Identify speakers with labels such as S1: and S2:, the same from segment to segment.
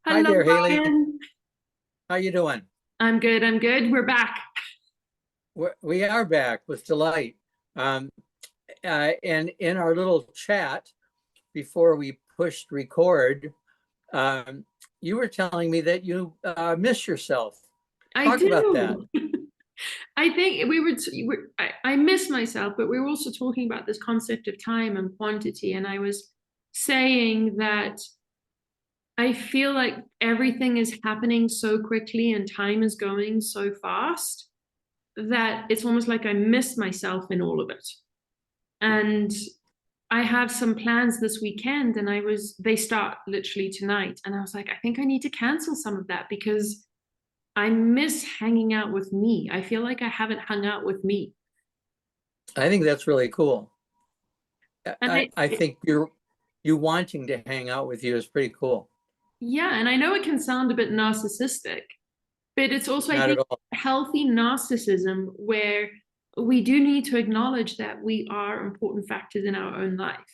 S1: Hi
S2: Hello,
S1: there, Haley.
S2: Brian.
S1: How you doing?
S2: I'm good. I'm good. We're back.
S1: We are back with delight. Um, and in our little chat before we pushed record, um, you were telling me that you miss yourself.
S2: I
S1: Talk about that.
S2: do. I think I miss myself, but we were also talking about this concept of time and quantity. And I was saying that I feel like everything is happening so quickly and time is going so fast that it's almost like I miss myself in all of it. And I have some plans this weekend and they start literally tonight. And I was like, I think I need to cancel some of that because I miss hanging out with me. I feel like I haven't hung out with me.
S1: I think that's really cool.
S2: And
S1: I think you wanting to hang out with you is pretty cool.
S2: yeah, and I know it can sound a bit narcissistic, but it's also, I
S1: Not at
S2: think,
S1: all.
S2: healthy narcissism where we do need to acknowledge that we are important factors in our own life.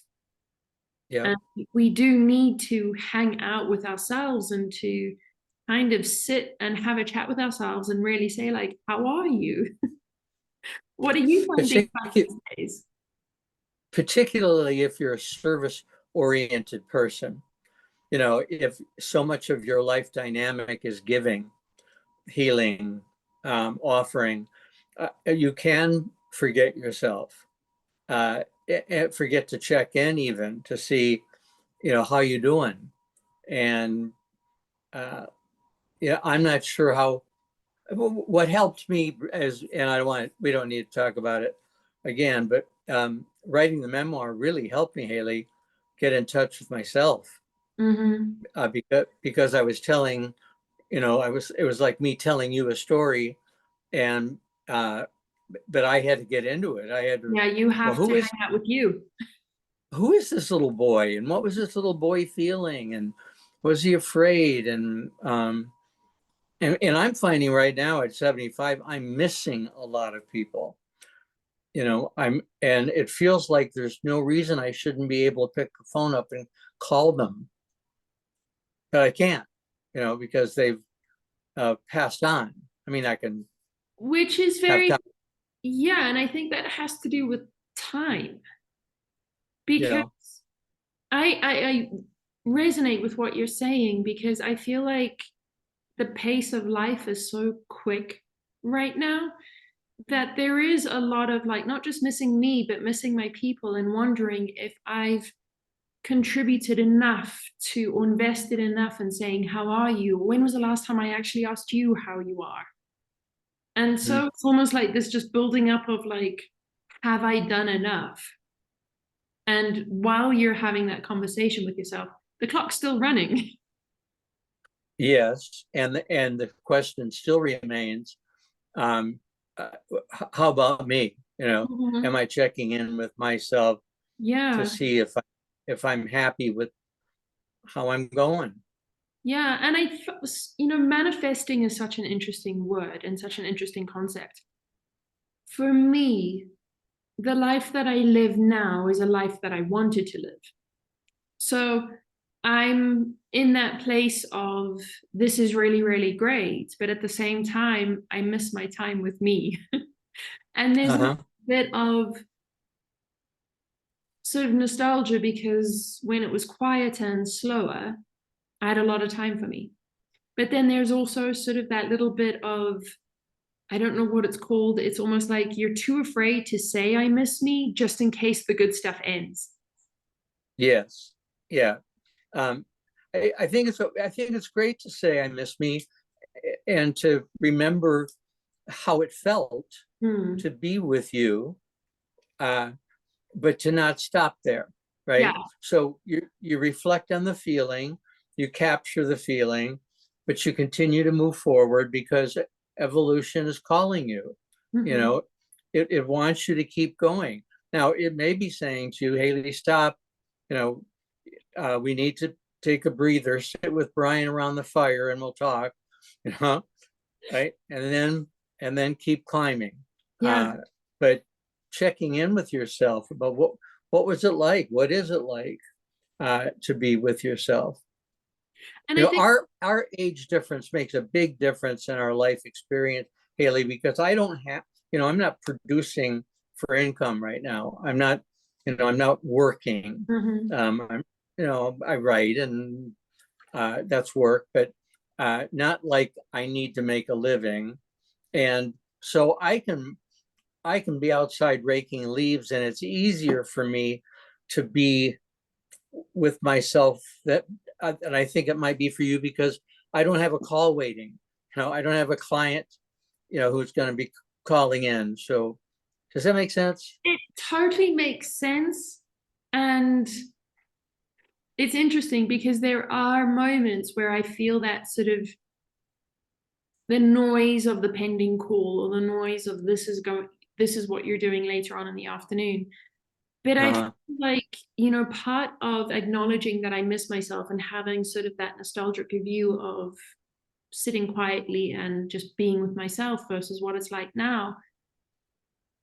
S1: Yeah.
S2: And we do need to hang out with ourselves and to kind of sit and have a chat with ourselves and really say, like, how are you? What are you finding fun
S1: Particu-
S2: these days?
S1: Particularly if you're a service oriented person. You know, if so much of your life dynamic is giving, healing, offering, you can forget yourself, forget to check in even to see, how you doing. And, uh, I'm not sure what helped me and we don't need to talk about it again, but writing the memoir really helped me, Haley, get in touch with myself,
S2: Mm-hmm.
S1: because I was telling, it was like me telling you a story, and uh, but I had to get into it. I had to,
S2: Yeah, you
S1: well,
S2: have to hang out with you.
S1: who is this little boy, and what was this little boy feeling, and was he afraid? And I'm finding right now at 75, I'm missing a lot of people. And it feels like there's no reason I shouldn't be able to pick the phone up and call them, but I can't, because they've passed on. I mean, I can
S2: Which is
S1: have
S2: very,
S1: time.
S2: yeah, and I think that has to do with time because
S1: Yeah.
S2: I resonate with what you're saying because I feel like the pace of life is so quick right now that there is a lot of like not just missing me, but missing my people and wondering if I've contributed enough to or invested enough in saying, how are you? When was the last time I actually asked you how you are? And
S1: Mm.
S2: so it's almost like this just building up of like, have I done enough? And while you're having that conversation with yourself, the clock's still running.
S1: Yes. And the question still remains, um, uh, how about me? Am
S2: Mhm.
S1: I checking in with myself to
S2: Yeah.
S1: see if I'm happy with how I'm going?
S2: Yeah. And manifesting is such an interesting word and such an interesting concept. For me, the life that I live now is a life that I wanted to live. So I'm in that place of this is really, really great. But at the same time, I miss my time with me. And there's a
S1: Uh-huh.
S2: bit of sort of nostalgia because when it was quieter and slower, I had a lot of time for me. But then there's also sort of that little bit of, I don't know what it's called. It's almost like you're too afraid to say I miss me just in case the good stuff ends.
S1: Yes. Yeah. Um, I think it's great to say I miss me and to remember how it felt
S2: Hmm.
S1: to be with you, uh, but to not stop there,
S2: Yeah.
S1: right? So you reflect on the feeling, you capture the feeling, but you continue to move forward because evolution is calling you. You
S2: Hmm.
S1: know, it wants you to keep going. Now, it may be saying to you, Haley, stop. You know, we need to take a breather, sit with Brian around the fire, and we'll talk. You know, right? And then keep climbing.
S2: Yeah.
S1: But checking in with yourself about what was it like? What is it like to be with yourself?
S2: And I think,
S1: our age difference makes a big difference in our life experience, Haley, because I don't have, I'm not producing for income right now. I'm not working.
S2: Mhm.
S1: I'm, I write and that's work, but not like I need to make a living. And so I can be outside raking leaves, and it's easier for me to be with myself, and I think it might be for you, because I don't have a call waiting. I don't have a client, who's going to be calling in. So does that make sense?
S2: it totally makes sense. And it's interesting because there are moments where I feel that sort of the noise of the pending call or the noise of this is what you're doing later on in the afternoon. But I feel
S1: Uh-huh.
S2: like, part of acknowledging that I miss myself and having sort of that nostalgic view of sitting quietly and just being with myself versus what it's like now,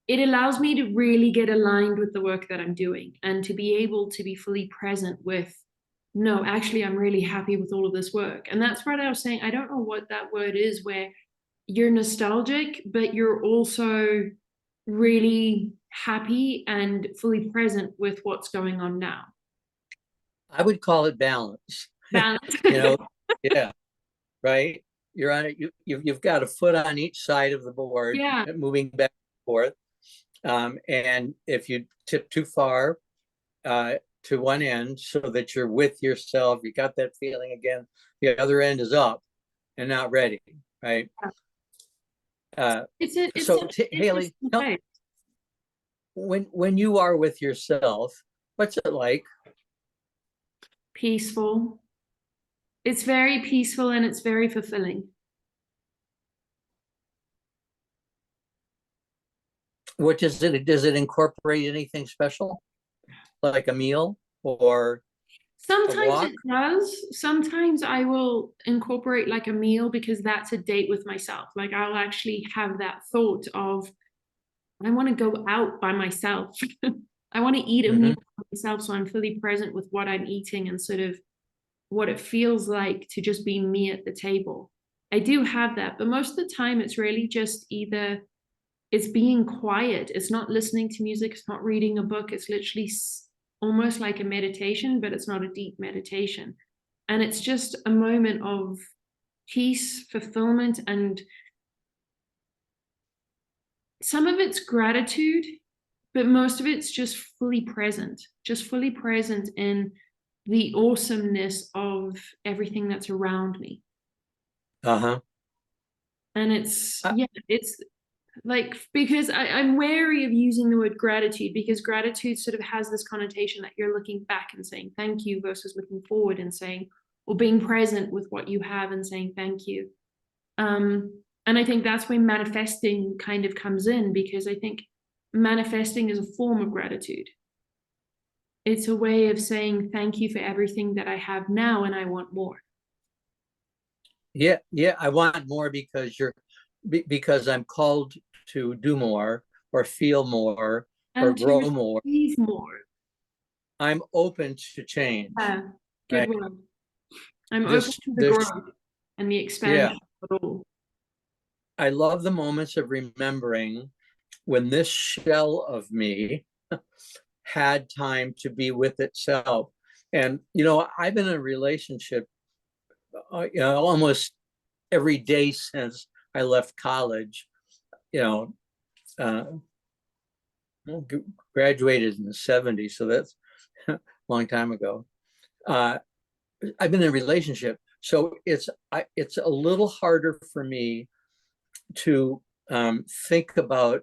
S2: it allows me to really get aligned with the work that I'm doing and to be able to be fully present with, no, actually, I'm really happy with all of this work. And that's what I was saying. I don't know what that word is where you're nostalgic, but you're also really happy and fully present with what's going on now.
S1: I would call it balance.
S2: Balance.
S1: you know, yeah, right. You're on it. You've got a foot on each side of the board,
S2: Yeah.
S1: moving back and forth. And if you tip too far to one end, so that you're with yourself, you got that feeling again. The other end is up and not ready, right?
S2: It's
S1: So
S2: an
S1: Haley,
S2: interesting place.
S1: when you are with yourself, what's it like?
S2: Peaceful. It's very peaceful and it's very fulfilling.
S1: What does it incorporate anything special, like a meal or a
S2: Sometimes
S1: walk?
S2: it does. Sometimes I will incorporate like a meal because that's a date with myself. Like I'll actually have that thought of, I want to go out by myself. I want to eat a meal
S1: Mm-hmm.
S2: by myself so I'm fully present with what I'm eating and sort of what it feels like to just be me at the table. I do have that, but most of the time it's really just either it's being quiet. It's not listening to music. It's not reading a book. It's literally almost like a meditation, but it's not a deep meditation. And it's just a moment of peace, fulfillment, and some of it's gratitude, but most of it's just fully present in the awesomeness of everything that's around me.
S1: Uh-huh.
S2: And it's like because I'm wary of using the word gratitude because gratitude sort of has this connotation that you're looking back and saying thank you versus looking forward and saying or being present with what you have and saying thank you. And I think that's where manifesting kind of comes in because I think manifesting is a form of gratitude. It's a way of saying thank you for everything that I have now and I want more.
S1: Yeah, yeah. I want more because I'm called to do more or feel more or
S2: And to
S1: grow more.
S2: receive more.
S1: I'm open to change,
S2: Yeah, good
S1: right?
S2: word. I'm open
S1: This
S2: to the
S1: this
S2: growth and the
S1: yeah.
S2: expansion of it all.
S1: I love the moments of remembering when this shell of me had time to be with itself. And I've been in a relationship almost every day since I left college. You know, uh, graduated in the '70s, so that's a long time ago. Uh, I've been in a relationship, so it's a little harder for me to think about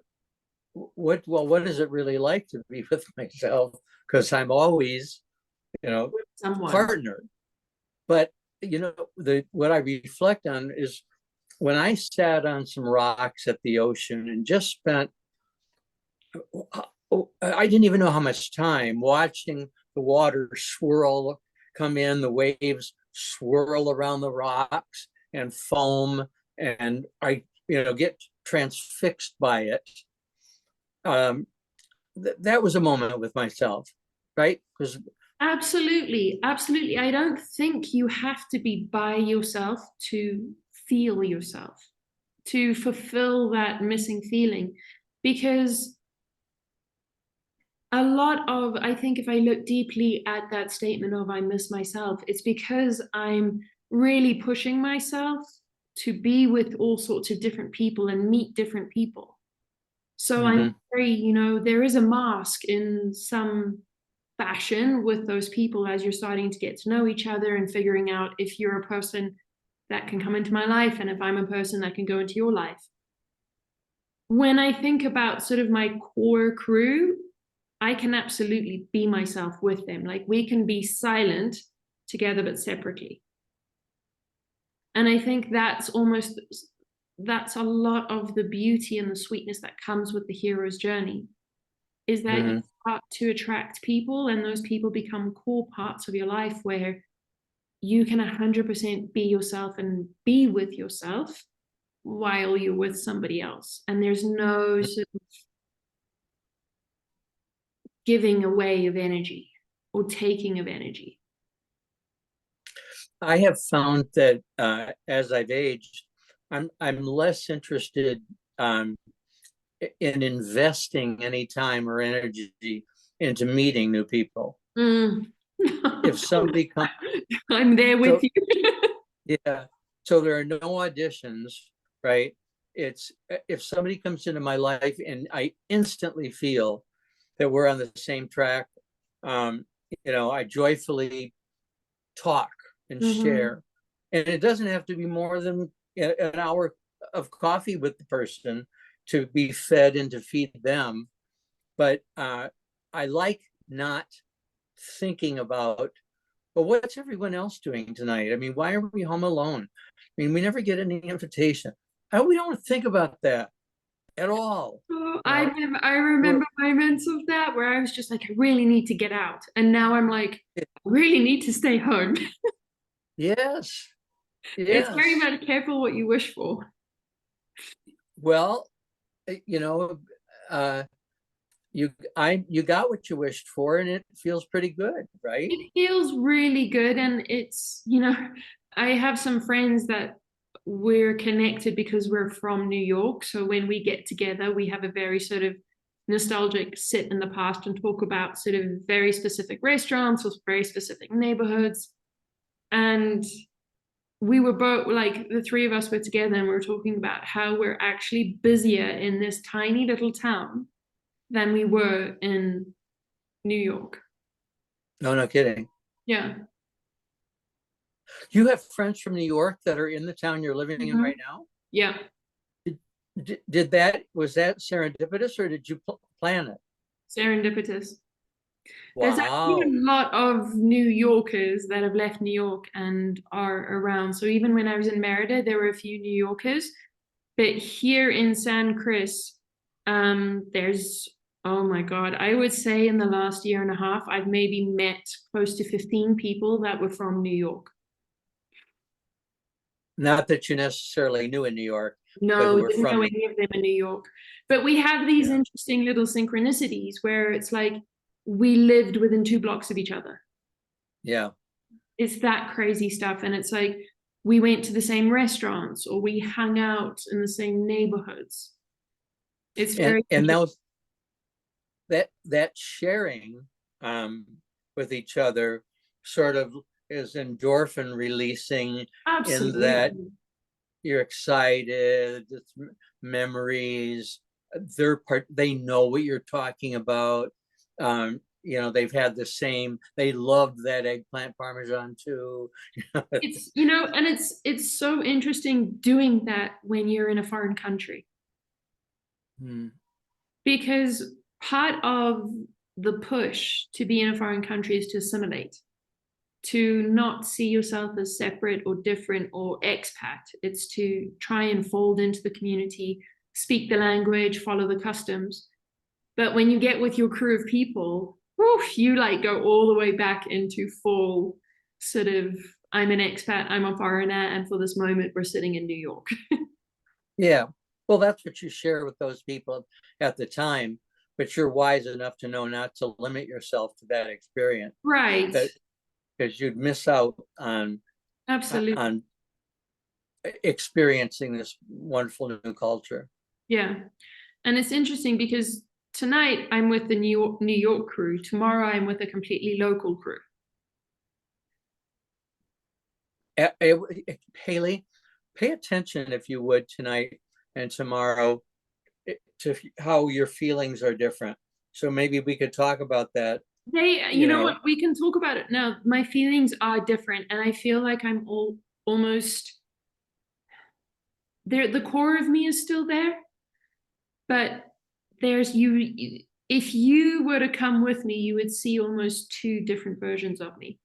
S1: what is it really like to be with myself, because I'm always
S2: Someone.
S1: partnered. But the what I reflect on is when I sat on some rocks at the ocean and just spent, I didn't even know how much time watching the water swirl, come in, the waves swirl around the rocks and foam, and I get transfixed by it. um, that was a moment with myself, right? Because
S2: Absolutely, absolutely. I don't think you have to be by yourself to feel yourself, to fulfill that missing feeling. Because a lot of, I think if I look deeply at that statement of I miss myself, it's because I'm really pushing myself to be with all sorts of different people and meet different people. So I'm
S1: Hmm.
S2: very, there is a mask in some fashion with those people as you're starting to get to know each other and figuring out if you're a person that can come into my life and if I'm a person that can go into your life. When I think about sort of my core crew, I can absolutely be myself with them. Like we can be silent together but separately. And I think that's a lot of the beauty and the sweetness that comes with the hero's journey, is that you
S1: Hmm.
S2: start to attract people and those people become core parts of your life where you can 100% be yourself and be with yourself while you're with somebody else. And there's no sort of giving away of energy or taking of energy.
S1: I have found that as I've aged, I'm less interested in investing any time or energy into meeting new people.
S2: Mm.
S1: If somebody comes,
S2: I'm there with
S1: so
S2: you.
S1: yeah, so there are no auditions, right? It's if somebody comes into my life and I instantly feel that we're on the same track, um, I joyfully talk and
S2: Mm-hmm.
S1: share. And it doesn't have to be more than an hour of coffee with the person to be fed and to feed them. But I like not thinking about, well, what's everyone else doing tonight? I mean, why are we home alone? I mean, we never get any invitation. We don't think about that at all.
S2: Oh,
S1: You know,
S2: I
S1: we're,
S2: remember moments of that where I was just like, I really need to get out. And now I'm like, I really need to stay home.
S1: yes,
S2: It's very
S1: yes.
S2: much careful what you wish for.
S1: Well, you know, uh, you got what you wished for, and it feels pretty good, right?
S2: It feels really good. And I have some friends that we're connected because we're from New York. So when we get together, we have a very sort of nostalgic sit in the past and talk about sort of very specific restaurants or very specific neighborhoods. And we were both like the three of us were together and we were talking about how we're actually busier in this tiny little town than we were in New York.
S1: No, no kidding.
S2: Yeah.
S1: You have friends from New York that are in the town you're living in
S2: Mhm.
S1: right now.
S2: Yeah.
S1: Did that was that serendipitous, or did you plan it?
S2: Serendipitous. There's actually
S1: Wow.
S2: a lot of New Yorkers that have left New York and are around. So even when I was in Merida, there were a few New Yorkers. But here in San Chris, there's, oh my God, I would say in the last year and a half, I've maybe met close to 15 people that were from New York.
S1: Not that you necessarily knew in New York, but who
S2: No,
S1: were
S2: didn't
S1: from
S2: know
S1: New
S2: any of them in New York. But we have these
S1: York.
S2: interesting little synchronicities where it's like we lived within 2 blocks of each other.
S1: Yeah. Yeah.
S2: It's that crazy stuff. And it's like we went to the same restaurants or we hung out in the same neighborhoods. It's
S1: And
S2: very
S1: and
S2: interesting.
S1: now that sharing um, with each other sort of is endorphin releasing, in that
S2: Absolutely.
S1: you're excited, it's memories, they know what you're talking about. They've had the same, they love that eggplant parmesan too.
S2: And it's so interesting doing that when you're in a foreign country
S1: Hmm.
S2: because part of the push to be in a foreign country is to assimilate, to not see yourself as separate or different or expat. It's to try and fold into the community, speak the language, follow the customs. But when you get with your crew of people, whew, you like go all the way back into full sort of I'm an expat, I'm a foreigner, and for this moment we're sitting in New York.
S1: Yeah, well, that's what you share with those people at the time. but you're wise enough to know not to limit yourself to that experience,
S2: Right.
S1: that because you'd miss out
S2: Absolutely.
S1: on experiencing this wonderful new culture.
S2: Yeah. And it's interesting because tonight I'm with the New York crew. Tomorrow I'm with a completely local crew.
S1: Haley, pay attention if you would tonight and tomorrow to how your feelings are different. So maybe we could talk about that.
S2: You know what? We can talk about it now. My feelings are different, and I feel like I'm almost there. The core of me is still there, but there's you. If you were to come with me, you would see almost two different versions of me.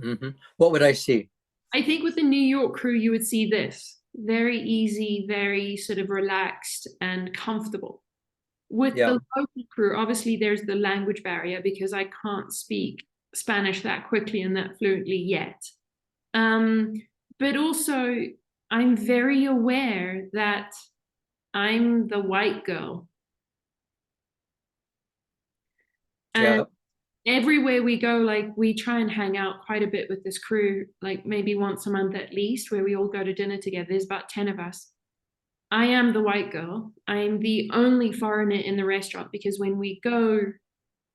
S1: Mm-hmm. What would I see?
S2: I think with the New York crew, you would see this very easy, very sort of relaxed and comfortable. With
S1: Yeah.
S2: the local crew, obviously there's the language barrier because I can't speak Spanish that quickly and that fluently yet. But also, I'm very aware that I'm the white girl. And
S1: Yeah.
S2: everywhere we go, like we try and hang out quite a bit with this crew, like maybe once a month at least, where we all go to dinner together. There's about 10 of us. I am the white girl. I'm the only foreigner in the restaurant because when we go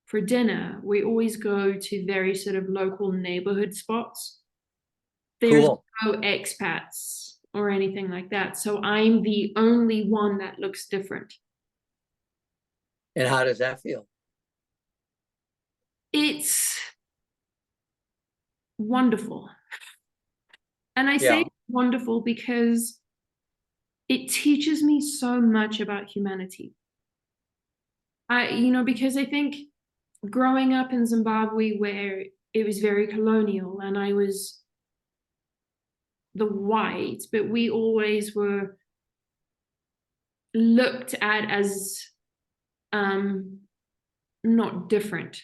S2: for dinner, we always go to very sort of local neighborhood spots. There's
S1: Cool.
S2: no expats or anything like that. So I'm the only one that looks different.
S1: And how does that feel?
S2: It's wonderful. And I say
S1: Yeah.
S2: it's wonderful because it teaches me so much about humanity. Because I think growing up in Zimbabwe where it was very colonial and I was the white, but we always were looked at as not different.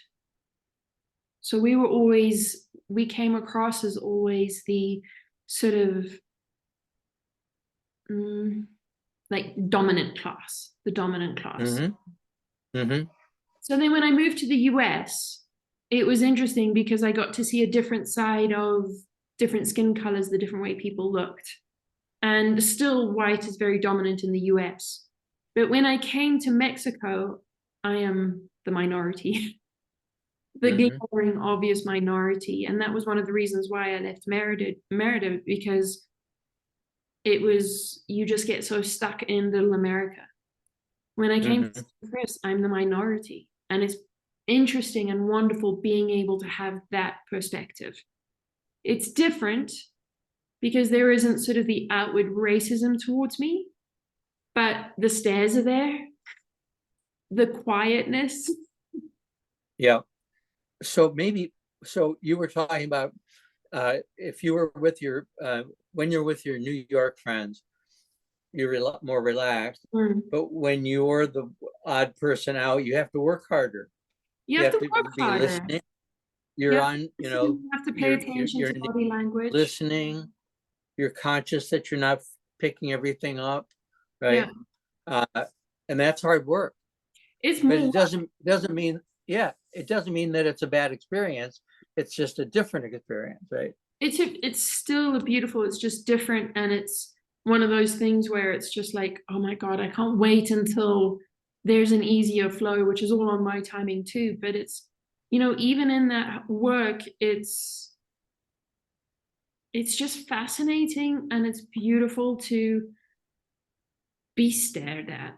S2: So we came across as always the sort of like the dominant class.
S1: Mm-hmm. Mm-hmm.
S2: So then when I moved to the US, it was interesting because I got to see a different side of different skin colors, the different way people looked. And still, white is very dominant in the US. But when I came to Mexico, I am the minority, the
S1: Mm-hmm.
S2: glaring, obvious minority. And that was one of the reasons why I left Merida because you just get so stuck in little America. When I came
S1: Mm-hmm.
S2: to Chris, I'm the minority. And it's interesting and wonderful being able to have that perspective. It's different because there isn't sort of the outward racism towards me, but the stares are there, the quietness.
S1: Yeah. So you were talking about if you were with when you're with your New York friends, you're more relaxed. But when you're the odd person out, you have to work harder.
S2: You
S1: You
S2: have
S1: have
S2: to
S1: to
S2: work
S1: be
S2: harder.
S1: listening.
S2: You
S1: You're
S2: have
S1: on,
S2: you have to pay attention
S1: you're
S2: to body language.
S1: listening. You're conscious that you're not picking everything up,
S2: Yeah,
S1: right? Uh, and that's hard work.
S2: it's
S1: But
S2: more.
S1: it doesn't mean that it's a bad experience. It's just a different experience, right?
S2: It's still a beautiful. It's just different, and it's one of those things where it's just like, oh my god, I can't wait until there's an easier flow, which is all on my timing too. But it's even in that work, it's just fascinating and it's beautiful to be stared at.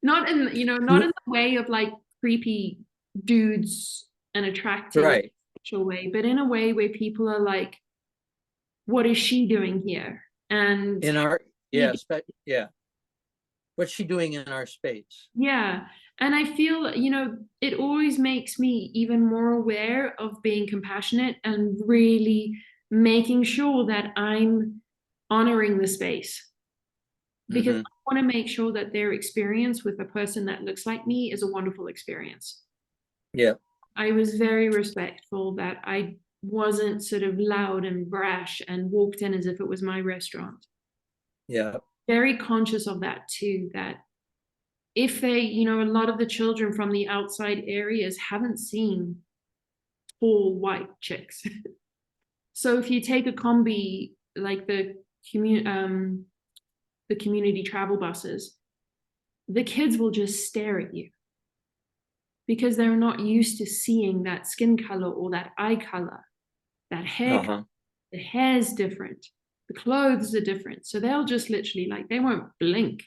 S2: Not in the way of like creepy dudes and attractive
S1: Right.
S2: sexual way, but in a way where people are like, what is she doing here? And
S1: In our yeah, yeah. What's she doing in our space?
S2: yeah. And I feel, it always makes me even more aware of being compassionate and really making sure that I'm honoring the space because
S1: Mm-hmm.
S2: I want to make sure that their experience with a person that looks like me is a wonderful experience.
S1: Yeah.
S2: I was very respectful that I wasn't sort of loud and brash and walked in as if it was my restaurant.
S1: Yeah.
S2: Very conscious of that too, that if they, a lot of the children from the outside areas haven't seen tall white chicks. So if you take a combi, like the community travel buses, the kids will just stare at you because they're not used to seeing that skin color or that eye color, that hair.
S1: Uh-huh.
S2: The hair's different, the clothes are different. So they'll just literally, like, they won't blink.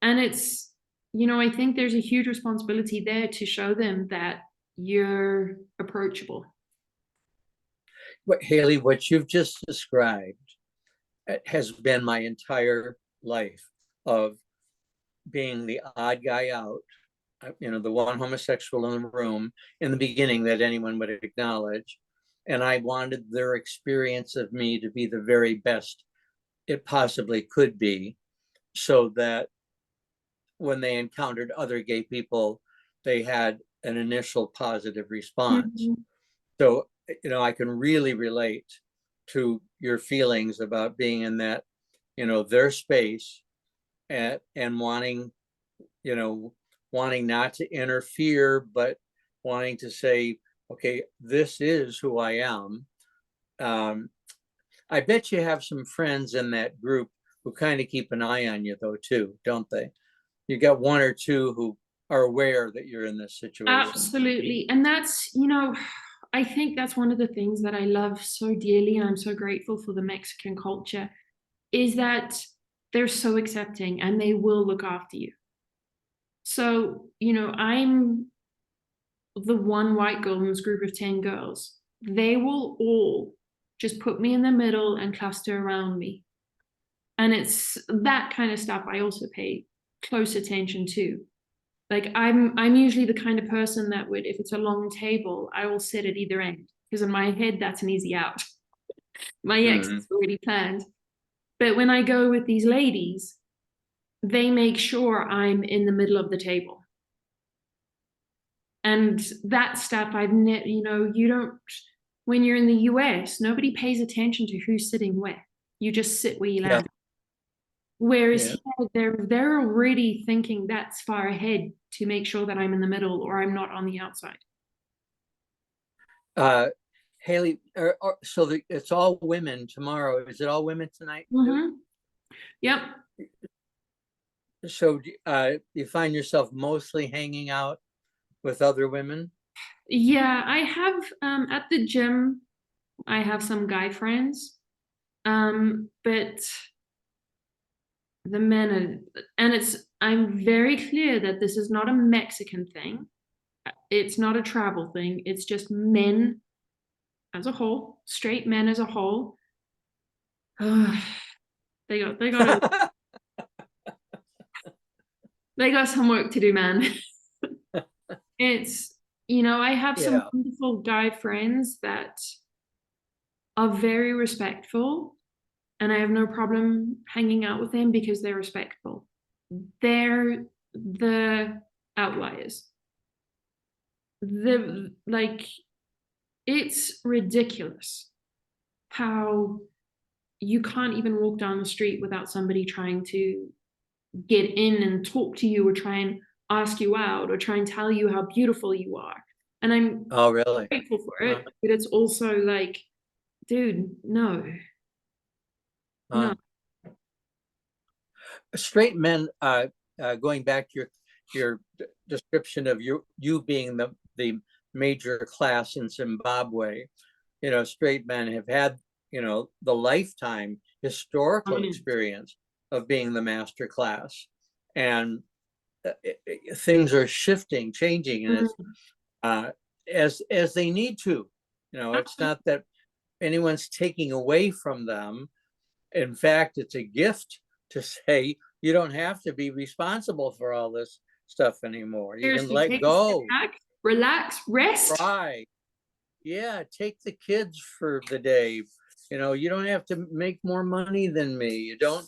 S2: And it's, I think there's a huge responsibility there to show them that you're approachable.
S1: Haley, what you've just described has been my entire life of being the odd guy out, the one homosexual in the room in the beginning that anyone would acknowledge. And I wanted their experience of me to be the very best it possibly could be, so that when they encountered other gay people, they had an initial positive response.
S2: Mm-hmm.
S1: So, I can really relate to your feelings about being in that, their space, and wanting, wanting not to interfere, but wanting to say, okay, this is who I am. I bet you have some friends in that group who kind of keep an eye on you, though, too, don't they? You got one or two who are aware that you're in this situation.
S2: Absolutely. And that's, I think that's one of the things that I love so dearly, and I'm so grateful for the Mexican culture, is that they're so accepting and they will look after you. So, I'm the one white girl in this group of 10 girls. They will all just put me in the middle and cluster around me. And it's that kind of stuff I also pay close attention to. Like, I'm usually the kind of person that would, if it's a long table, I will sit at either end, because in my head that's an easy out. My ex is already planned. But when I go with these ladies, they make sure I'm in the middle of the table. And that stuff you don't, when you're in the US, nobody pays attention to who's sitting where. You just sit where you land.
S1: Yeah.
S2: Whereas here, they're already thinking that's far ahead to make sure that I'm in the middle or I'm not on the outside.
S1: Haley, so it's all women tomorrow. Is it all women tonight?
S2: Mm-hmm. Yep.
S1: So you find yourself mostly hanging out with other women?
S2: Yeah, I have at the gym, I have some guy friends. But the men are, and I'm very clear that this is not a Mexican thing. It's not a travel thing. It's just men as a whole, straight men as a whole. They got they got some work to do, man. It's, I have some wonderful guy friends that are very respectful, and I have no problem hanging out with them because they're respectful. They're the outliers. It's ridiculous how you can't even walk down the street without somebody trying to get in and talk to you or try and ask you out or try and tell you how beautiful you are. And I'm
S1: really
S2: grateful for it, but it's also like, dude, no.
S1: Straight men, going back to your description of you being the major class in Zimbabwe, straight men have had, the lifetime historical experience of being the master class, and things are shifting, changing, and it's as they need to. It's not that anyone's taking away from them. In fact, it's a gift to say you don't have to be responsible for all this stuff anymore. You can let go,
S2: relax, rest.
S1: Cry. Yeah, take the kids for the day. You don't have to make more money than me. You don't,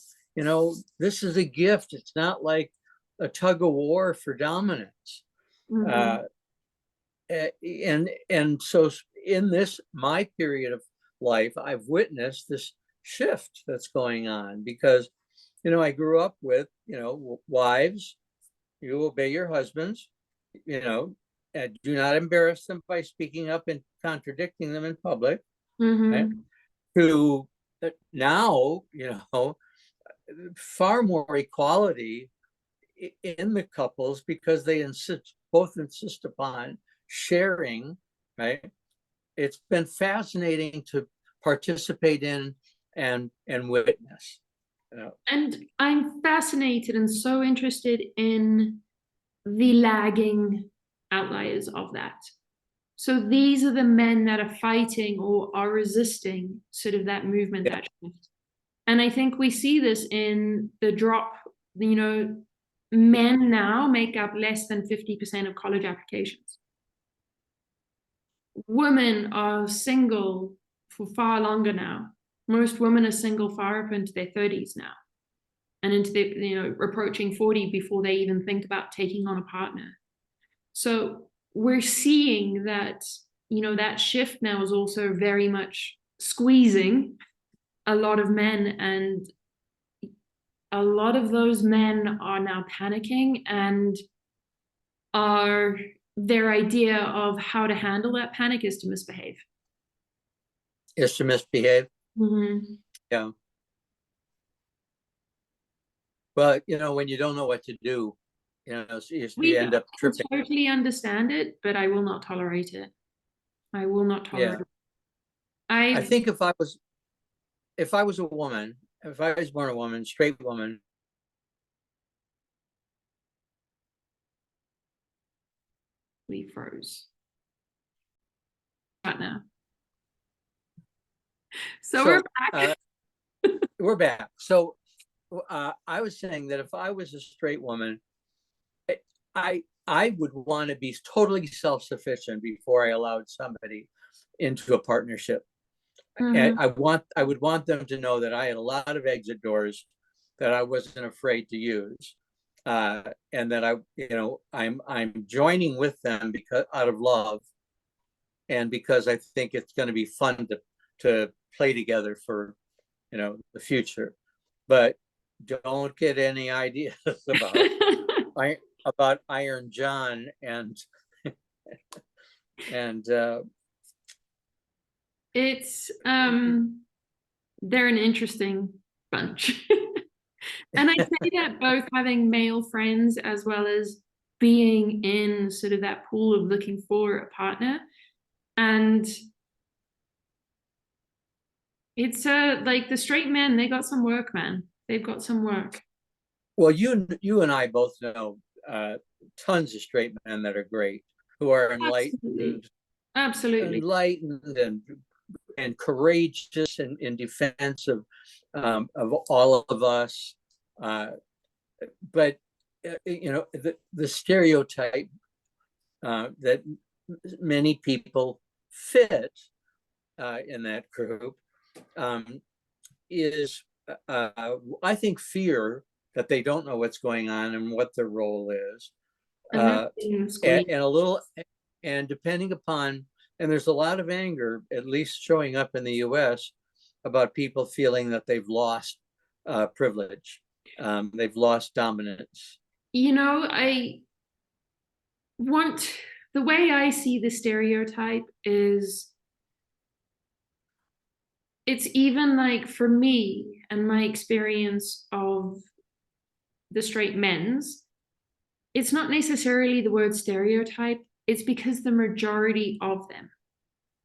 S1: this is a gift. It's not like a tug of war for dominance. And so in this, my period of life, I've witnessed this shift that's going on because, I grew up with, wives you obey your husbands, you know, and do not embarrass them by speaking up and contradicting them in public, right?
S2: Mm-hmm.
S1: To now, you know, far more equality in the couples because they both insist upon sharing, right? It's been fascinating to participate in and witness. You know.
S2: And I'm fascinated and so interested in the lagging outliers of that. So these are the men that are fighting or are resisting sort of that movement,
S1: Yeah.
S2: that shift. And I think we see this in the drop, you know, men now make up less than 50% of college applications. Women are single for far longer now. Most women are single far up into their 30s now and into their, you know, approaching 40 before they even think about taking on a partner. So we're seeing that, you know, that shift now is also very much squeezing a lot of men, and a lot of those men are now panicking, and are their idea of how to handle that panic is to misbehave.
S1: Is to misbehave.
S2: Mm-hmm.
S1: Yeah. Well, you know, when you don't know what to do, you know, so you end up
S2: I
S1: tripping.
S2: totally understand it, but I will not tolerate it. I will not tolerate
S1: Yeah.
S2: it.
S1: I
S2: I
S1: think if I was a woman, if I was born a woman, straight woman,
S2: we froze right now. So we're
S1: so
S2: back.
S1: we're back. So I was saying that if I was a straight woman, I would want to be totally self-sufficient before I allowed somebody into a partnership. And
S2: Mm-hmm.
S1: I would want them to know that I had a lot of exit doors that I wasn't afraid to use. And that I'm joining with them because out of love, and because I think it's going to be fun to play together for, you know, the future. But don't get any ideas about Iron John and
S2: It's they're an interesting bunch. And I say that both having male friends as well as being in sort of that pool of looking for a partner. And it's like the straight men, they got some work, man. They've got some work.
S1: well, you and I both know tons of straight men that are great, who are
S2: Absolutely. Absolutely.
S1: enlightened and courageous in defense of all of us. But you know, the stereotype that many people fit in that group is, I think, fear that they don't know what's going on and what their role is,
S2: And they're
S1: uh,
S2: being squeezed.
S1: and a little, and depending upon, and there's a lot of anger, at least showing up in the U.S., about people feeling that they've lost privilege, they've lost dominance.
S2: You know, I want the way I see the stereotype is it's even like for me and my experience of the straight men's, it's not necessarily the word stereotype, it's because the majority of them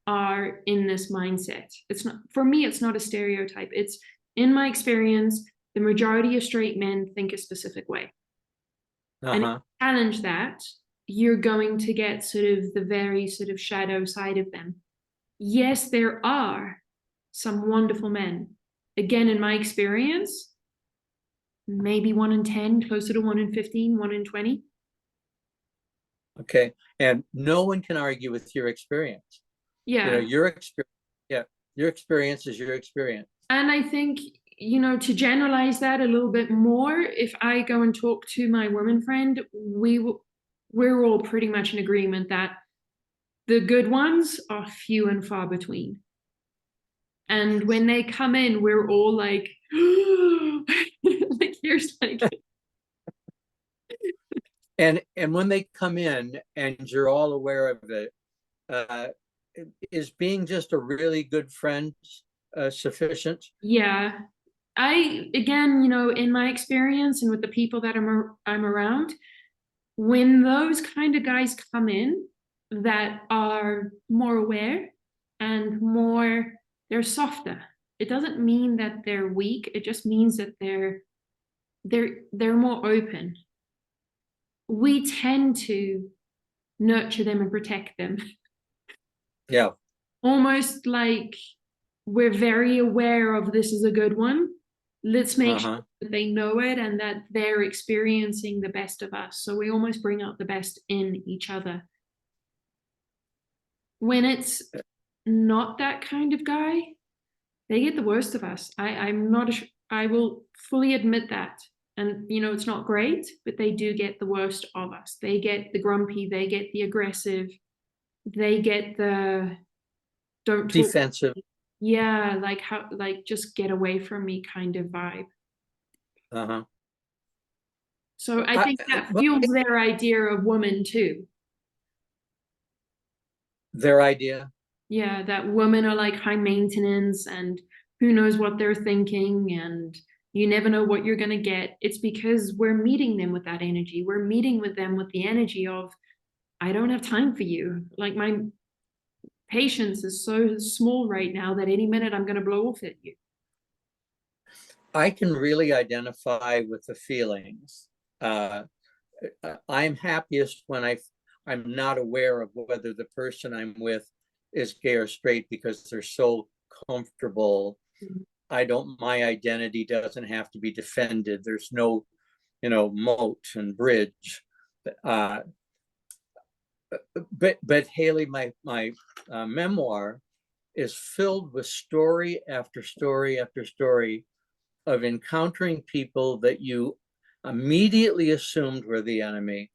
S2: are in this mindset. It's not, for me, it's not a stereotype. It's in my experience, the majority of straight men think a specific way. And if
S1: Uh-huh.
S2: you challenge that, you're going to get sort of the very sort of shadow side of them. Yes, there are some wonderful men. Again, in my experience, maybe 1 in 10, closer to 1 in 15, 1 in 20.
S1: Okay. And no one can argue with your experience. You know,
S2: Yeah.
S1: your experience, yeah, your experience is your experience.
S2: And I think, you know, to generalize that a little bit more, if I go and talk to my woman friend, we're all pretty much in agreement that the good ones are few and far between. And when they come in, we're all like, like here's like
S1: And when they come in and you're all aware of it, uh, is being just a really good friend sufficient?
S2: Yeah. Again, in my experience and with the people that I'm around, when those kind of guys come in that are more aware and they're softer. It doesn't mean that they're weak. It just means that they're more open. We tend to nurture them and protect them.
S1: Yeah.
S2: Almost like we're very aware of this is a good one. Let's make sure
S1: Uh-huh.
S2: that they know it and that they're experiencing the best of us. So we almost bring out the best in each other. When it's not that kind of guy, they get the worst of us. I'm not, I will fully admit that. And, it's not great, but they do get the worst of us. They get the grumpy, they get the aggressive, they get the don't talk.
S1: Defensive.
S2: Yeah, like how, like just get away from me kind of vibe.
S1: Uh-huh.
S2: So I think that
S1: Well,
S2: fuels their idea of woman too.
S1: their idea.
S2: Yeah, that women are like high maintenance and who knows what they're thinking and you never know what you're going to get. It's because we're meeting them with that energy. We're meeting with them with the energy of, I don't have time for you. Like my patience is so small right now that any minute I'm going to blow off at you.
S1: I can really identify with the feelings. Uh, I'm happiest when I'm not aware of whether the person I'm with is gay or straight because they're so comfortable. My identity doesn't have to be defended. There's no, moat and bridge. Uh, but Haley, my memoir is filled with story after story after story of encountering people that you immediately assumed were the enemy,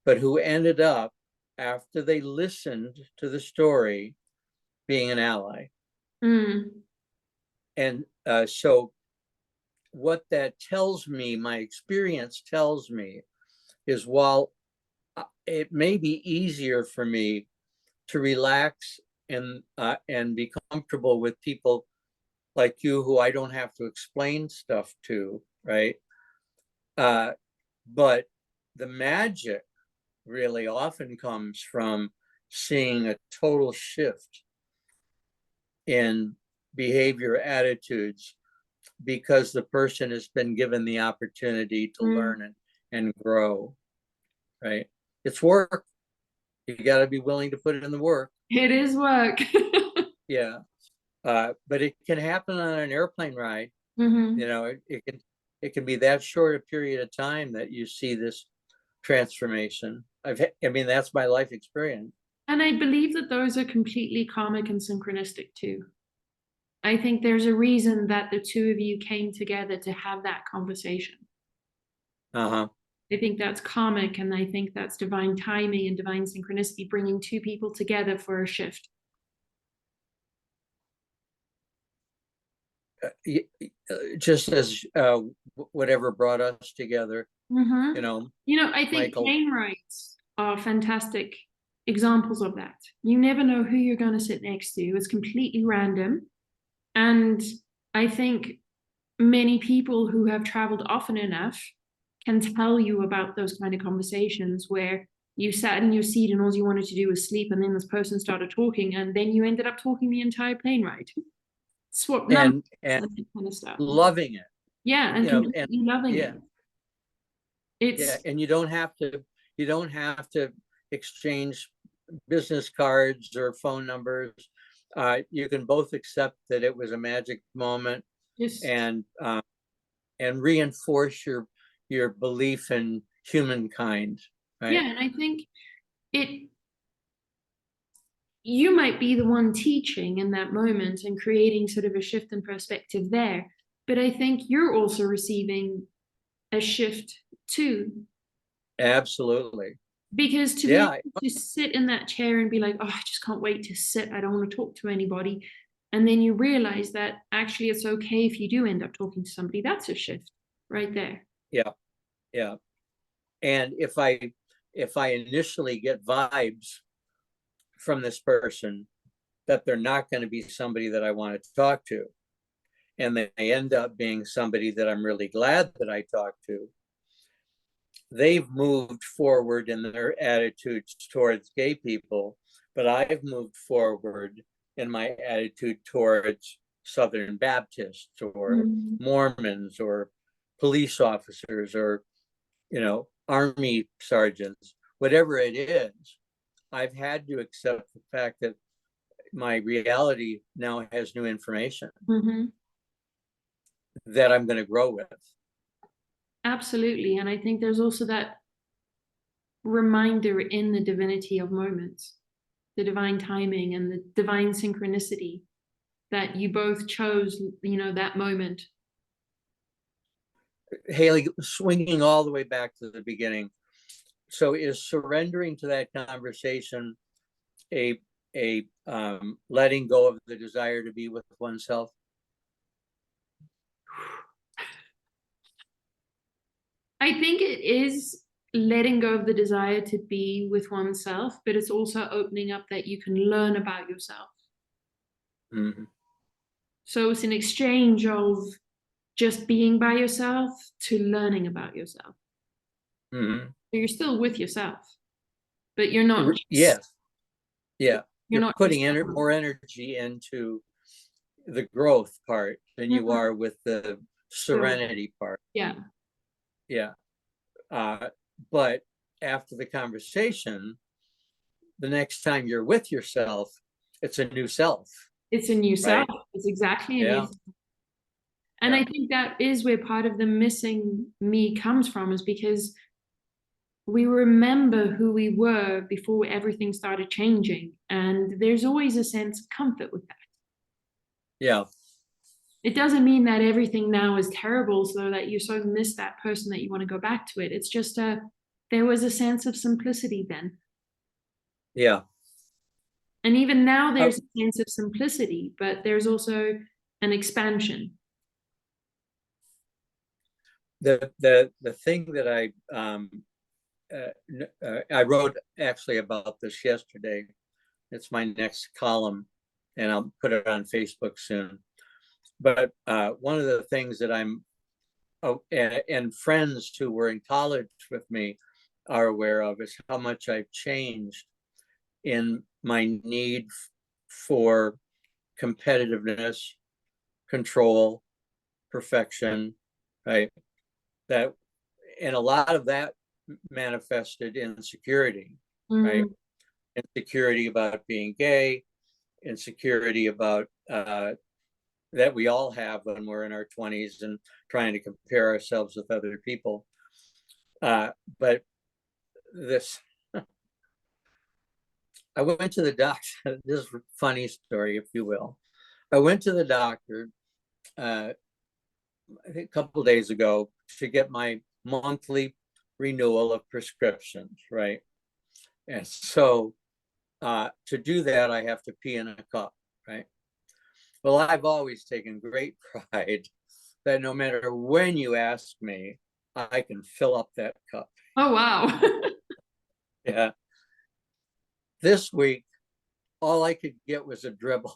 S1: but who ended up, after they listened to the story, being an ally.
S2: Mm.
S1: And so, what that tells me, my experience tells me, is while it may be easier for me to relax and be comfortable with people like you who I don't have to explain stuff to, right? Uh, but the magic really often comes from seeing a total shift in behavior attitudes because the person has been given the opportunity to
S2: Mm.
S1: learn and grow, right? It's work. You got to be willing to put it in the work.
S2: It is work.
S1: Yeah. But it can happen on an airplane ride.
S2: Mm-hmm.
S1: It can be that short a period of time that you see this transformation. I mean, that's my life experience.
S2: And I believe that those are completely karmic and synchronistic too. I think there's a reason that the two of you came together to have that conversation.
S1: Uh-huh.
S2: I think that's karmic, and I think that's divine timing and divine synchronicity, bringing two people together for a shift.
S1: Just as whatever brought us together,
S2: Mm-hmm.
S1: you know,
S2: I think
S1: Michael.
S2: plane rides are fantastic examples of that. You never know who you're going to sit next to. It's completely random. And I think many people who have traveled often enough can tell you about those kind of conversations where you sat in your seat and all you wanted to do was sleep, and then this person started talking, and then you ended up talking the entire plane ride. Swap numbers
S1: And
S2: and that kind of stuff.
S1: loving it,
S2: Yeah, and
S1: and
S2: completely loving
S1: yeah,
S2: it.
S1: yeah,
S2: It's
S1: and you don't have to exchange business cards or phone numbers. You can both accept that it was a magic moment
S2: just,
S1: and reinforce your belief in humankind, right?
S2: yeah, and I think it, you might be the one teaching in that moment and creating sort of a shift in perspective there. But I think you're also receiving a shift too.
S1: Absolutely.
S2: Because to be
S1: Yeah.
S2: able to sit in that chair and be like, oh, I just can't wait to sit. I don't want to talk to anybody. And then you realize that actually it's okay if you do end up talking to somebody. That's a shift right there.
S1: Yeah. Yeah. And if I initially get vibes from this person that they're not going to be somebody that I want to talk to, and they end up being somebody that I'm really glad that I talked to, they've moved forward in their attitudes towards gay people, but I've moved forward in my attitude towards Southern Baptists or
S2: Mm.
S1: Mormons or police officers or, Army sergeants, whatever it is. I've had to accept the fact that my reality now has new information
S2: Mm-hmm.
S1: that I'm going to grow with.
S2: Absolutely. And I think there's also that reminder in the divinity of moments, the divine timing and the divine synchronicity that you both chose, that moment.
S1: Haley, swinging all the way back to the beginning. So is surrendering to that conversation a letting go of the desire to be with oneself?
S2: I think it is letting go of the desire to be with oneself, but it's also opening up that you can learn about yourself.
S1: Mm-hmm.
S2: So it's an exchange of just being by yourself to learning about yourself.
S1: Mm-hmm.
S2: So you're still with yourself, but you're not just,
S1: Yes. Yeah.
S2: you're
S1: You're
S2: not just
S1: putting more energy into the growth part than you are with the serenity part.
S2: Yeah.
S1: Yeah. But after the conversation, the next time you're with yourself, it's a new self.
S2: It's a new self.
S1: Right?
S2: It's exactly a new
S1: Yeah.
S2: self. And
S1: Yeah.
S2: I think that is where part of the missing me comes from, is because we remember who we were before everything started changing. And there's always a sense of comfort with that.
S1: Yeah.
S2: It doesn't mean that everything now is terrible, so that you so miss that person that you want to go back to it. It's just there was a sense of simplicity then.
S1: Yeah.
S2: And even now
S1: Uh,
S2: there's a sense of simplicity, but there's also an expansion.
S1: the thing that I wrote actually about this yesterday. It's my next column, and I'll put it on Facebook soon. But one of the things that and friends who were in college with me are aware of is how much I've changed in my need for competitiveness, control, perfection, right? That, and a lot of that manifested in insecurity, right?
S2: Mm.
S1: Insecurity about being gay, insecurity about that we all have when we're in our 20s and trying to compare ourselves with other people. But this, I went to the doctor. This is a funny story, if you will. I went to the doctor I think a couple of days ago to get my monthly renewal of prescriptions, right? And so to do that, I have to pee in a cup, right? Well, I've always taken great pride that no matter when you ask me, I can fill up that cup.
S2: Oh, wow.
S1: Yeah. This week, all I could get was a dribble.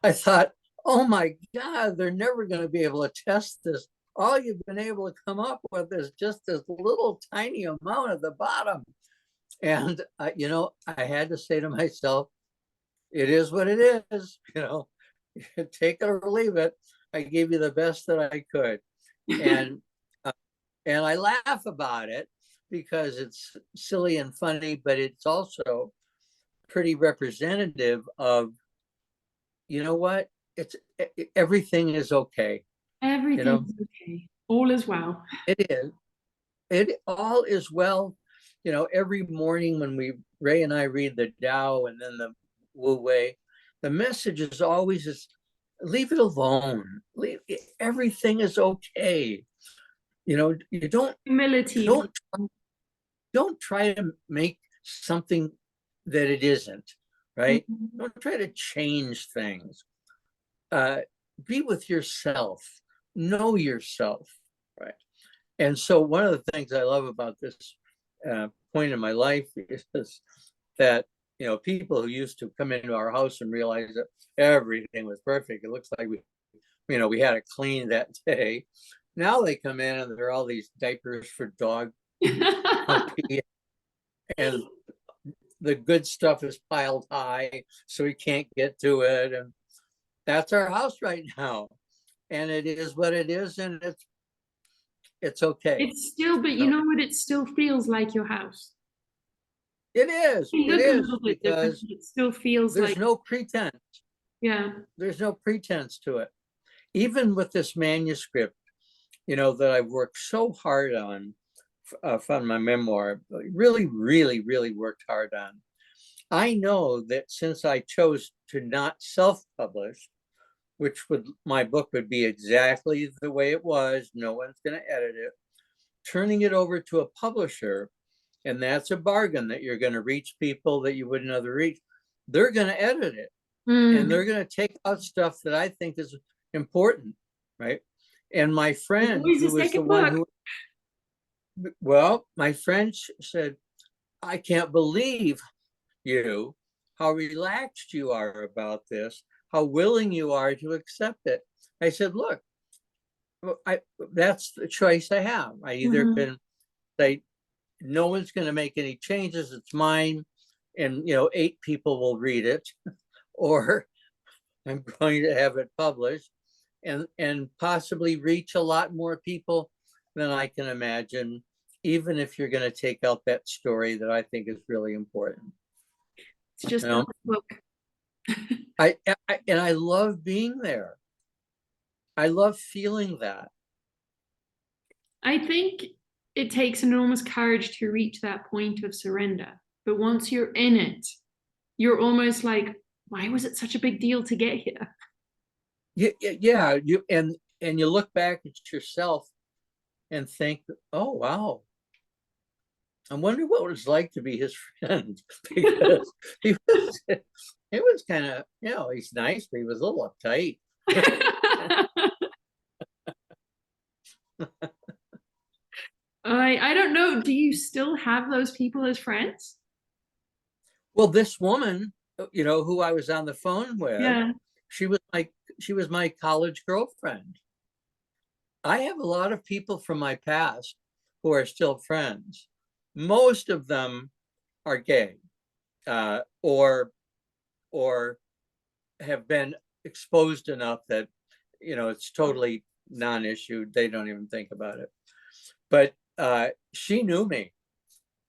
S1: I thought, oh my God, they're never going to be able to test this. All you've been able to come up with is just this little tiny amount at the bottom. And, I had to say to myself, it is what it is, take it or leave it. I gave you the best that I could. And, and I laugh about it because it's silly and funny, but it's also pretty representative of, you know what? It's everything is okay.
S2: Everything's okay. All is well.
S1: It is. It all is well. Every morning when Ray and I read the Tao and then the Wu Wei, the message is always leave it alone. Everything is okay. You
S2: Humility.
S1: don't try to make something that it isn't, right?
S2: Mhm.
S1: Don't try to change things. Be with yourself, know yourself, right? And so one of the things I love about this point in my life is that, you know, people who used to come into our house and realize that everything was perfect. It looks like we had it clean that day. Now they come in and there are all these diapers for dog pee, and the good stuff is piled high, so we can't get to it. And that's our house right now. And it is what it is, and it's okay.
S2: It's still, but you know what? It still feels like your house.
S1: It is.
S2: You
S1: It
S2: look a
S1: is
S2: little bit different,
S1: because
S2: but it still feels
S1: there's
S2: like,
S1: no pretense.
S2: yeah.
S1: There's no pretense to it. Even with this manuscript, you know, that I've worked so hard on my memoir, really, really, really worked hard on. I know that since I chose to not self-publish, which my book would be exactly the way it was, no one's going to edit it, turning it over to a publisher, and that's a bargain that you're going to reach people that you wouldn't otherwise reach. They're going to edit it, and they're going to take out stuff that I think is important, right? And my friend, who was the one who, well, my friend said, I can't believe you, how relaxed you are about this, how willing you are to accept it. I said, look, that's the choice I have. I either can say, no one's going to make any changes, it's mine, and 8 people will read it, or I'm going to have it published and possibly reach a lot more people than I can imagine, even if you're going to take out that story that I think is really important.
S2: It's just a book.
S1: And I love being there. I love feeling that.
S2: I think it takes enormous courage to reach that point of surrender. But once you're in it, you're almost like, why was it such a big deal to get here?
S1: Yeah, and you look back at yourself and think, oh wow, I wonder what it was like to be his friend. Because it was kind of, he's nice, but he was a little uptight.
S2: I don't know. Do you still have those people as friends?
S1: Well, this woman, who I was on the phone with,
S2: Yeah.
S1: she was my college girlfriend. I have a lot of people from my past who are still friends. Most of them are gay, or have been exposed enough that it's totally non-issue. They don't even think about it. But she knew me.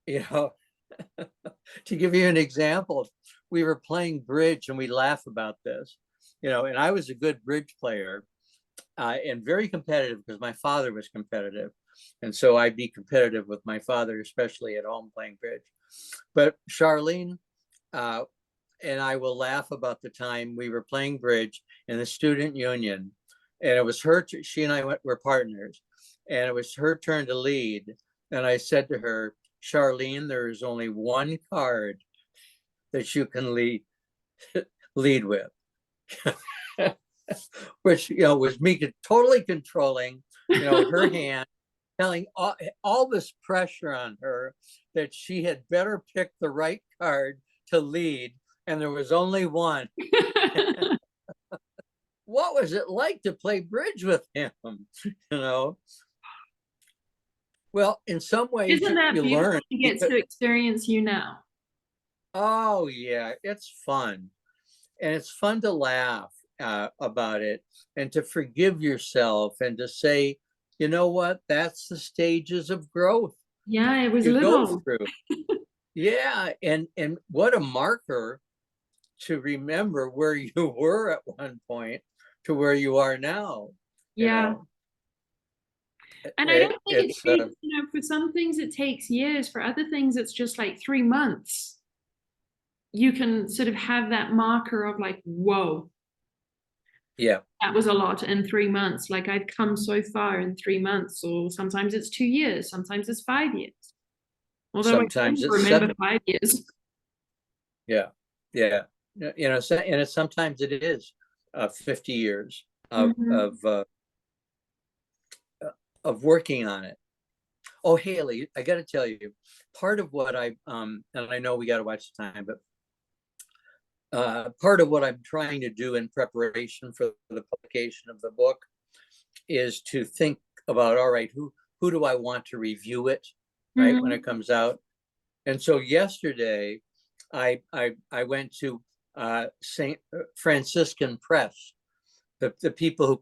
S1: To give you an example, we were playing bridge, and we laugh about this. And I was a good bridge player, and very competitive because my father was competitive. And so I'd be competitive with my father, especially at home playing bridge. But Charlene and I will laugh about the time we were playing bridge in the student union. And it was she and I were partners. And it was her turn to lead. And I said to her, Charlene, there is only one card that you can lead with. Which was me totally controlling her hand, telling all this pressure on her that she had better pick the right card to lead, and there was only one. What was it like to play bridge with him? Well, in some ways,
S2: Isn't that
S1: you
S2: beautiful?
S1: learn.
S2: He gets to experience you now.
S1: Oh yeah, it's fun, and it's fun to laugh about it, and to forgive yourself, and to say, you know what, that's the stages of growth
S2: Yeah, it was
S1: you go
S2: little.
S1: through. Yeah, and what a marker to remember where you were at one point to where you are now.
S2: Yeah. And I don't think it takes, for some things it takes years, for other things it's just like 3 months. You can sort of have that marker of like, whoa.
S1: Yeah.
S2: That was a lot in 3 months. Like I've come so far in 3 months, or sometimes it's 2 years, sometimes it's 5 years. Although
S1: Sometimes
S2: I
S1: it's
S2: remember
S1: 7.
S2: 5 years.
S1: Yeah. Yeah. And sometimes it is 50 years of working on it. Oh, Haley, I got to tell you, part of what and I know we got to watch the time, but part of what I'm trying to do in preparation for the publication of the book is to think about, all right, who do I want to review it, right, when it comes out? And so yesterday, I went to St. Franciscan Press, the people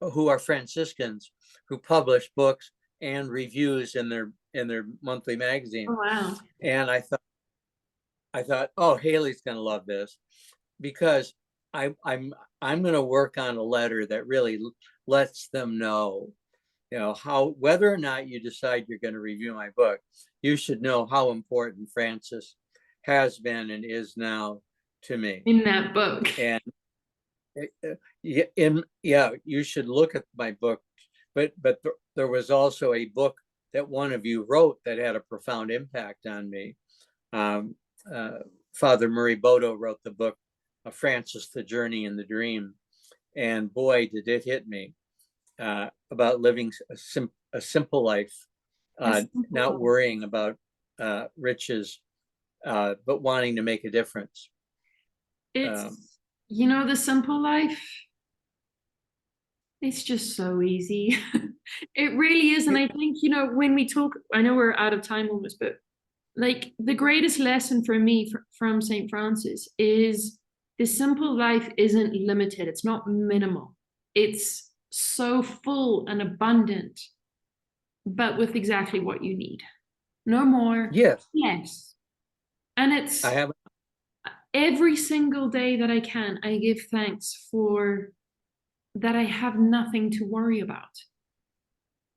S1: who are Franciscans, who publish books and reviews in their monthly magazine.
S2: Oh, wow.
S1: And I thought, oh, Haley's going to love this, because I'm going to work on a letter that really lets them know, how, whether or not you decide you're going to review my book, you should know how important Francis has been and is now to me.
S2: In that book.
S1: And you should look at my book, but there was also a book that one of you wrote that had a profound impact on me. Father Murray Bodo wrote the book Francis, the Journey and the Dream, and boy, did it hit me, about living a simple life, not worrying about riches, but wanting to make a difference.
S2: It's, the simple life, it's just so easy. It really is. And I think, when we talk, I know we're out of time almost, but like the greatest lesson for me from St. Francis is the simple life isn't limited. It's not minimal. It's so full and abundant, but with exactly what you need. No more.
S1: Yes.
S2: Yes. And it's every single day that I can, I give thanks for that I have nothing to worry about.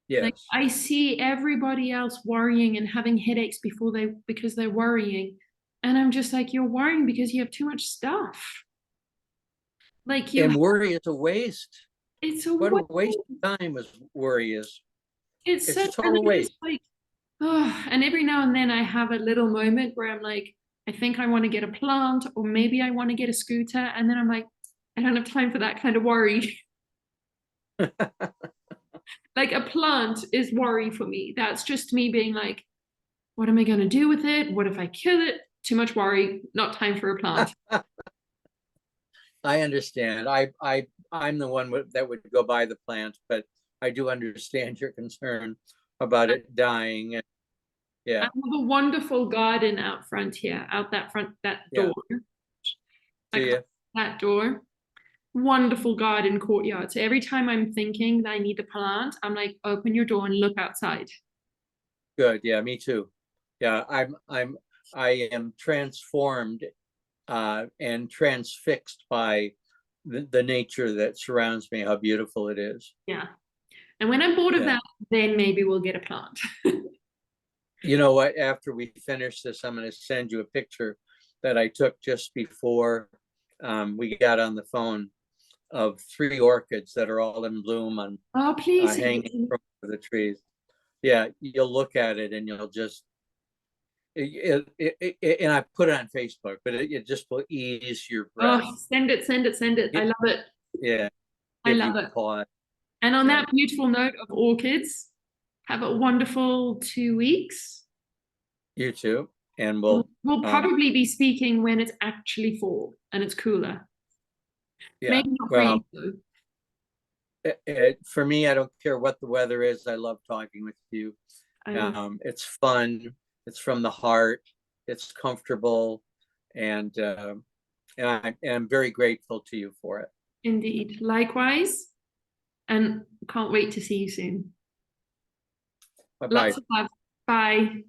S1: Yes.
S2: Like I see everybody else worrying and having headaches because they're worrying. And I'm just like, you're worrying because you have too much stuff. Like
S1: and worry is a waste.
S2: It's a
S1: waste of time worry is.
S2: It's
S1: a total waste.
S2: Like, oh, and every now and then I have a little moment where I'm like, I think I want to get a plant, or maybe I want to get a scooter. And then I'm like, I don't have time for that kind of worry. Like a plant is worry for me. That's just me being like, what am I going to do with it? What if I kill it? Too much worry, not time for a plant.
S1: I understand. I'm the one that would go buy the plant, but I do understand your concern about it dying. And yeah.
S2: I have a wonderful garden out front here, that door. That door. Wonderful garden courtyard. So every time I'm thinking that I need a plant, I'm like, open your door and look outside.
S1: Good. Yeah, me too. Yeah, I am transformed and transfixed by the nature that surrounds me, how beautiful it is.
S2: Yeah. And when I'm bored of that, then maybe we'll get a plant.
S1: You know what? After we finish this, I'm going to send you a picture that I took just before we got on the phone of 3 orchids that are all in bloom on hanging from the trees. Yeah, you'll look at it and you'll just and I put it on Facebook, but it just will ease your breath.
S2: Oh, send it. I love it.
S1: Yeah,
S2: I love it.
S1: Pause.
S2: And on that beautiful note of orchids, have a wonderful 2 weeks.
S1: You too. And
S2: we'll probably be speaking when it's actually fall and it's cooler.
S1: Yeah.
S2: Maybe not for you.
S1: For me, I don't care what the weather is. I love talking with you. It's fun. It's from the heart. It's comfortable, and I'm very grateful to you for it.
S2: Indeed. Likewise, and can't wait to see you soon.
S1: Bye-bye.
S2: Lots of love. Bye.